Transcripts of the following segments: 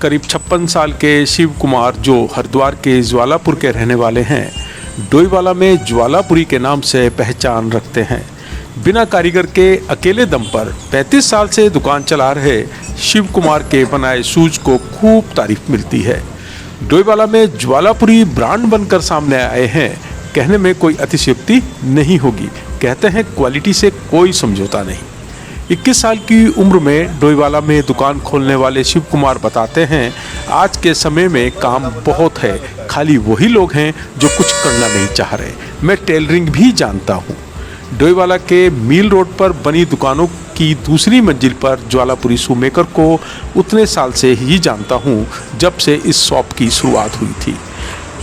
करीब 56 साल के शिव कुमार, जो हरिद्वार के ज्वालापुर के रहने वाले हैं, डोईवाला में ज्वालापुरी के नाम से पहचान रखते हैं। बिना कारीगर के अकेले दम पर 35 साल से दुकान चला रहे शिव कुमार के बनाए शूज को खूब तारीफ मिलती है। डोईवाला में ज्वालापुरी ब्रांड बनकर सामने आए हैं, कहने में कोई अतिशयोक्ति नहीं होगी। कहते हैं क्वालिटी से कोई समझौता नहीं। 21 साल की उम्र में डोईवाला में दुकान खोलने वाले शिव कुमार बताते हैं, आज के समय में काम बहुत है, खाली वही लोग हैं जो कुछ करना नहीं चाह रहे। मैं टेलरिंग भी जानता हूँ। डोईवाला के मील रोड पर बनी दुकानों की दूसरी मंजिल पर ज्वालापुरी शू मेकर को उतने साल से ही जानता हूँ जब से इस शॉप की शुरुआत हुई थी।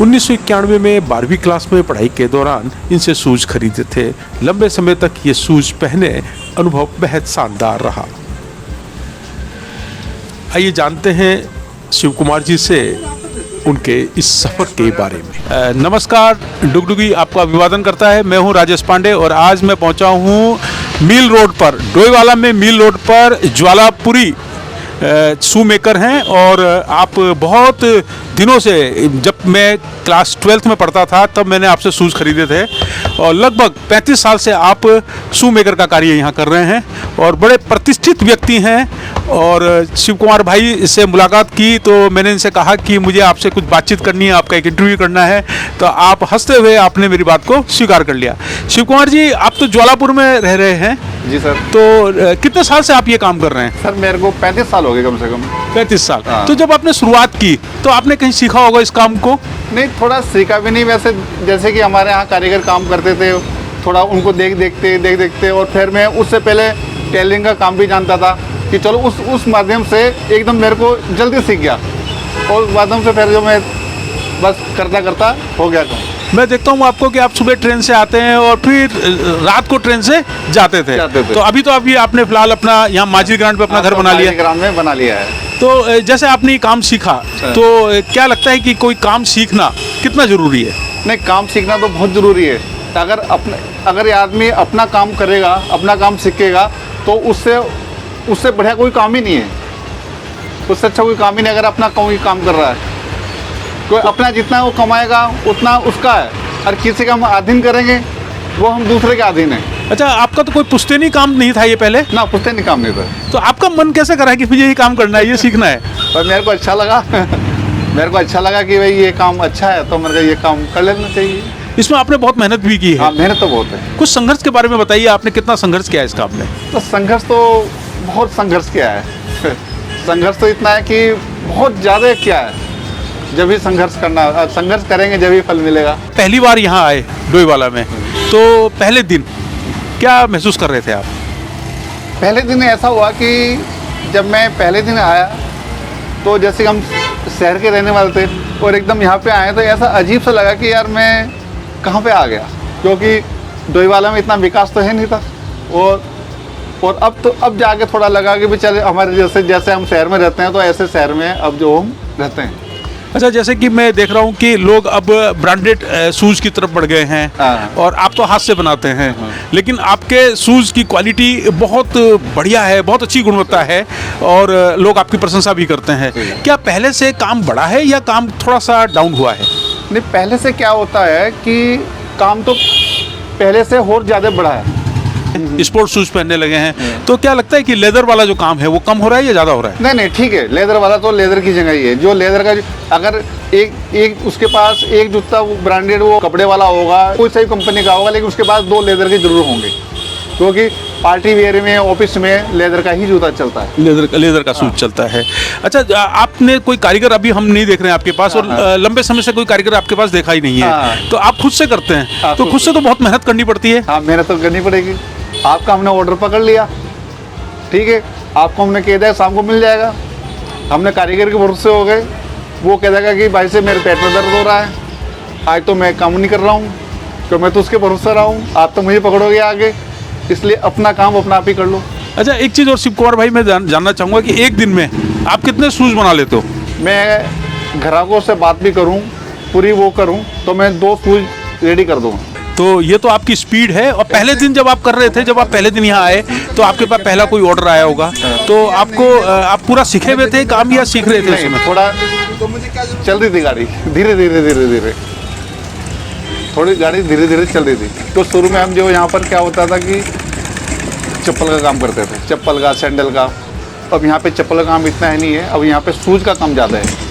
1991 में 12वीं क्लास में पढ़ाई के दौरान इनसे शूज खरीदे थे। लंबे समय तक ये शूज पहने अनुभव बेहद शानदार रहा। आइए जानते हैं शिव कुमार जी से उनके इस सफर के बारे में। नमस्कार, डुगडुगी आपका अभिवादन करता है। मैं हूं राजेश पांडे और आज मैं पहुंचा हूं मील रोड पर, डोईवाला में मील रोड पर ज्वालापुरी शू मेकर हैं। और आप बहुत दिनों से, जब मैं क्लास 12th में पढ़ता था तब मैंने आपसे शूज़ खरीदे थे और लगभग 35 साल से आप शू मेकर का कार्य यहाँ कर रहे हैं और बड़े प्रतिष्ठित व्यक्ति हैं। और शिव कुमार भाई से मुलाकात की तो मैंने इनसे कहा कि मुझे आपसे कुछ बातचीत करनी है, आपका एक इंटरव्यू करना है, तो आप हंसते हुए आपने मेरी बात को स्वीकार कर लिया। शिव कुमार जी, आप तो ज्वालापुर में रह रहे हैं। जी सर। तो कितने साल से आप ये काम कर रहे हैं? सर मेरे को 35 साल हो गए कम से कम। 35 साल। हाँ। तो जब आपने शुरुआत की तो आपने कहीं सीखा होगा इस काम को? नहीं, थोड़ा सीखा भी नहीं वैसे। जैसे कि हमारे यहाँ कारीगर काम करते थे, थोड़ा उनको देख देखते और फिर मैं उससे पहले टेलरिंग का काम भी जानता था कि चलो उस माध्यम से एकदम मेरे को जल्दी सीख गया और माध्यम से फिर जो मैं बस करता हो गया काम। मैं देखता हूँ आपको कि आप सुबह ट्रेन से आते हैं और फिर रात को ट्रेन से जाते थे। तो अभी तो अभी आपने फिलहाल अपना यहाँ माझी ग्राउंड पे अपना घर बना लिया। ग्राउंड में बना लिया है। तो जैसे आपने ये काम सीखा तो क्या लगता है कि कोई काम सीखना कितना जरूरी है? नहीं, काम सीखना तो बहुत ज़रूरी है। अगर ये आदमी अपना काम करेगा, अपना काम सीखेगा तो उससे बढ़िया कोई काम ही नहीं है। उससे अच्छा कोई काम ही नहीं अगर अपना कोई काम कर रहा है। कोई अपना जितना वो कमाएगा उतना उसका है, और किसी का हम अधीन करेंगे वो हम दूसरे के अधीन हैं। अच्छा, आपका तो कोई पुश्तैनी काम नहीं था ये पहले? ना, पुश्तैनी काम नहीं था। तो आपका मन कैसे करा कि मुझे ये काम करना है, ये सीखना है? पर मेरे को अच्छा लगा मेरे को अच्छा लगा कि भाई ये काम अच्छा है तो मेरे को ये काम कर लेना चाहिए। इसमें आपने बहुत मेहनत भी की है। हाँ, मेहनत तो बहुत है। कुछ संघर्ष के बारे में बताइए, आपने कितना संघर्ष किया है इस काम में? तो संघर्ष तो बहुत संघर्ष किया है संघर्ष तो इतना है कि बहुत ज़्यादा किया है। जब भी संघर्ष करेंगे जब भी फल मिलेगा। पहली बार यहाँ आए डोईवाला में, तो पहले दिन क्या महसूस कर रहे थे आप? पहले दिन ऐसा हुआ कि जब मैं पहले दिन आया तो जैसे हम शहर के रहने वाले थे और एकदम यहाँ पे आए तो ऐसा अजीब सा लगा कि यार मैं कहाँ पे आ गया, क्योंकि डोईवाला में इतना विकास तो है नहीं था। और अब जाके थोड़ा लगा कि भी चले हमारे जैसे हम शहर में रहते हैं तो ऐसे शहर में अब जो हम रहते हैं। अच्छा, जैसे कि मैं देख रहा हूँ कि लोग अब ब्रांडेड शूज़ की तरफ बढ़ गए हैं और आप तो हाथ से बनाते हैं, लेकिन आपके शूज़ की क्वालिटी बहुत बढ़िया है, बहुत अच्छी गुणवत्ता है और लोग आपकी प्रशंसा भी करते हैं। क्या पहले से काम बढ़ा है या काम थोड़ा सा डाउन हुआ है? नहीं, पहले से क्या होता है कि काम तो पहले से और ज़्यादा बढ़ा है। स्पोर्ट शूज पहनने लगे हैं, तो क्या लगता है कि लेदर वाला जो काम है वो कम हो रहा है या ज़्यादा हो रहा है? नहीं, ठीक है। लेदर वाला तो लेदर की जगह ही है। जो लेदर का अगर एक उसके पास एक जूता ब्रांडेड वो कपड़े वाला होगा, कोई सही कंपनी का होगा, लेकिन उसके पास 2 लेदर के जरूर होंगे, क्योंकि पार्टी वेयर में, ऑफिस में लेदर का ही जूता चलता है। लेदर का सूट चलता है। अच्छा, आपने कोई कारीगर अभी हम नहीं देख रहे हैं आपके पास और लंबे समय से कोई कारीगर आपके पास देखा ही नहीं है, तो आप खुद से करते हैं? तो खुद से तो बहुत मेहनत करनी पड़ती है। हाँ, मेहनत तो करनी पड़ेगी। आपका हमने ऑर्डर पकड़ लिया, ठीक है, आपको हमने कह दिया शाम को मिल जाएगा। हमने कारीगर के भरोसे हो गए, वो कह देगा कि भाई से मेरे पेट में दर्द हो रहा है, आज तो मैं काम नहीं कर रहा हूँ, तो मैं तो उसके भरोसे रहा हूँ, आप तो मुझे पकड़ोगे आगे, इसलिए अपना काम अपना आप ही कर लो। अच्छा, एक चीज़ और शिव कुमार भाई, मैं जानना चाहूँगा कि एक दिन में आप कितने शूज़ बना लेते हो? मैं ग्राहकों से बात भी करूँ, पूरी वो करूँ, तो मैं 2 शूज़ रेडी कर दूँ। तो ये तो आपकी स्पीड है। और पहले दिन जब आप कर रहे थे, जब आप पहले दिन यहाँ आए तो आपके पास पहला कोई ऑर्डर आया होगा, तो आपको आप पूरा सीखे हुए थे काम या सीख रहे थे नहीं, उसमें? थोड़ा चल रही थी गाड़ी, धीरे धीरे धीरे धीरे थोड़ी गाड़ी धीरे धीरे चल रही थी। तो शुरू में हम जो यहाँ पर क्या होता था कि चप्पल का काम करते थे, चप्पल का, सैंडल का। अब यहाँ पे चप्पल का काम इतना है नहीं है, अब यहाँ पे शूज़ का काम ज़्यादा है।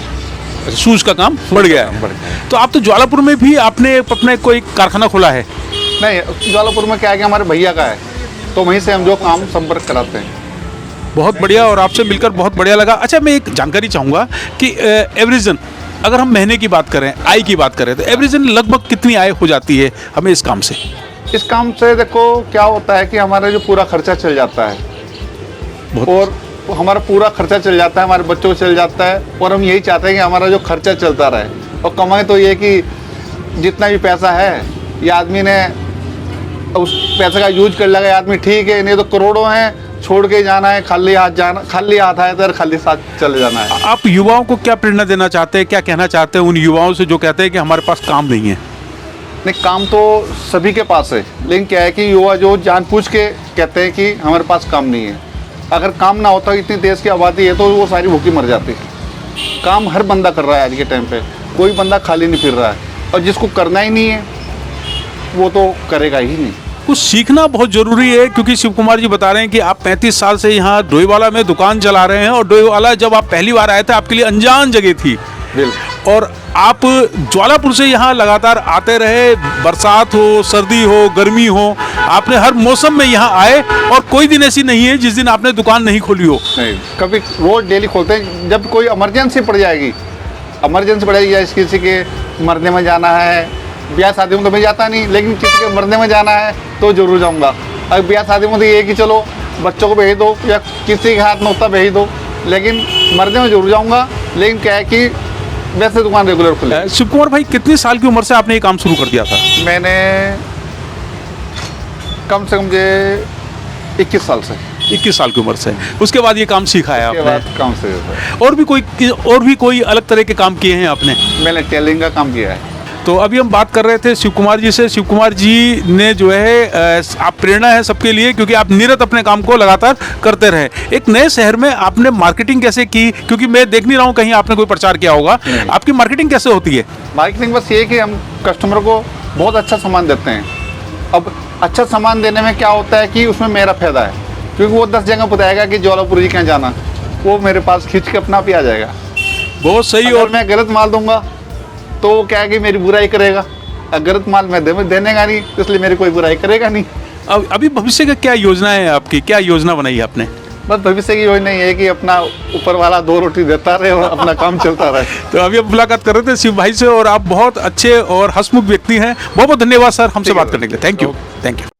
शूज का काम बढ़ गया है। बढ़ गया। तो आप तो ज्वालापुर में भी आपने अपने कोई कारखाना खोला है? नहीं, ज्वालापुर में क्या है कि हमारे भैया का है, तो वहीं से हम जो काम संपर्क कराते हैं। बहुत बढ़िया, और आपसे मिलकर बहुत बढ़िया लगा। अच्छा, मैं एक जानकारी चाहूँगा कि एवरेजन अगर हम महीने की बात करें, आय की बात करें, तो एवरेजन लगभग कितनी आय हो जाती है हमें इस काम से? इस काम से देखो क्या होता है कि हमारा जो पूरा खर्चा चल जाता है, और हमारा पूरा खर्चा चल जाता है, हमारे बच्चों को चल जाता है। और हम यही चाहते हैं कि हमारा जो खर्चा चलता रहे, और कमाई तो ये कि जितना भी पैसा है ये आदमी ने उस पैसे का यूज कर लगा आदमी, ठीक है, नहीं तो करोड़ों हैं, छोड़ के जाना है, खाली हाथ आए तो खाली साथ चले जाना है। आप युवाओं को क्या प्रेरणा देना चाहते हैं, क्या कहना चाहते हैं उन युवाओं से जो कहते हैं कि हमारे पास काम नहीं है? नहीं, काम तो सभी के पास है, लेकिन क्या है कि युवा जो जानबूझ के कहते हैं कि हमारे पास काम नहीं है। अगर काम ना होता, इतनी देश की आबादी है तो वो सारी भूखी मर जाती। काम हर बंदा कर रहा है आज के टाइम पे, कोई बंदा खाली नहीं फिर रहा है, और जिसको करना ही नहीं है वो तो करेगा ही नहीं। कुछ सीखना बहुत ज़रूरी है, क्योंकि शिव कुमार जी बता रहे हैं कि आप 35 साल से यहाँ डोईवाला में दुकान चला रहे हैं, और डोईवाला जब आप पहली बार आए थे आपके लिए अनजान जगह थी, और आप ज्वालापुर से यहाँ लगातार आते रहे, बरसात हो, सर्दी हो, गर्मी हो, आपने हर मौसम में यहाँ आए, और कोई दिन ऐसी नहीं है जिस दिन आपने दुकान नहीं खोली हो। नहीं, कभी रोज डेली खोलते हैं। जब कोई इमरजेंसी पड़ जाएगी या किसी के मरने में जाना है, ब्याह शादी में तो मैं जाता नहीं, लेकिन किसी के मरने में जाना है तो जरूर जाऊँगा। अगर ब्याह शादी में तो ये है कि चलो बच्चों को भेज दो या किसी के हाथ में उतना भेज दो, लेकिन मरने में जरूर जाऊँगा। लेकिन क्या है कि वैसे दुकान रेगुलर खुले। शिव कुमार भाई, कितनी साल की उम्र से आपने ये काम शुरू कर दिया था? मैंने कम से कम 21 साल से। 21 साल की उम्र से। उसके बाद ये काम सीखा है उसके आपने? बाद काम से और भी कोई अलग तरह के काम किए हैं आपने? मैंने टेलरिंग का काम किया है। तो अभी हम बात कर रहे थे शिव कुमार जी से। शिव कुमार जी ने जो है आप प्रेरणा है सबके लिए, क्योंकि आप निरंतर अपने काम को लगातार करते रहे। एक नए शहर में आपने मार्केटिंग कैसे की? क्योंकि मैं देख नहीं रहा हूँ कहीं आपने कोई प्रचार किया होगा। आपकी मार्केटिंग कैसे होती है? मार्केटिंग बस ये कि हम कस्टमर को बहुत अच्छा सामान देते हैं। अब अच्छा सामान देने में क्या होता है कि उसमें मेरा फायदा है, क्योंकि वो 10 जगह बताएगा कि ज्वालापुर जी कहाँ जाना, वो मेरे पास खींच के अपना भी आ जाएगा। बहुत सही। और और मैं गलत माल दूंगा तो वो क्या है कि मेरी बुराई करेगा। गलत माल मैं देने का नहीं, इसलिए मेरी कोई बुराई करेगा नहीं। अब अभी भविष्य का क्या योजना है आपकी? क्या योजना बनाई है आपने? बस भविष्य की योजना ये है कि अपना ऊपर वाला 2 रोटी देता रहे और अपना काम चलता रहे। तो अभी हम मुलाकात कर रहे थे शिव भाई से, और आप बहुत अच्छे और हंसमुख व्यक्ति हैं। बहुत बहुत धन्यवाद सर हमसे बात करने के लिए। Thank you.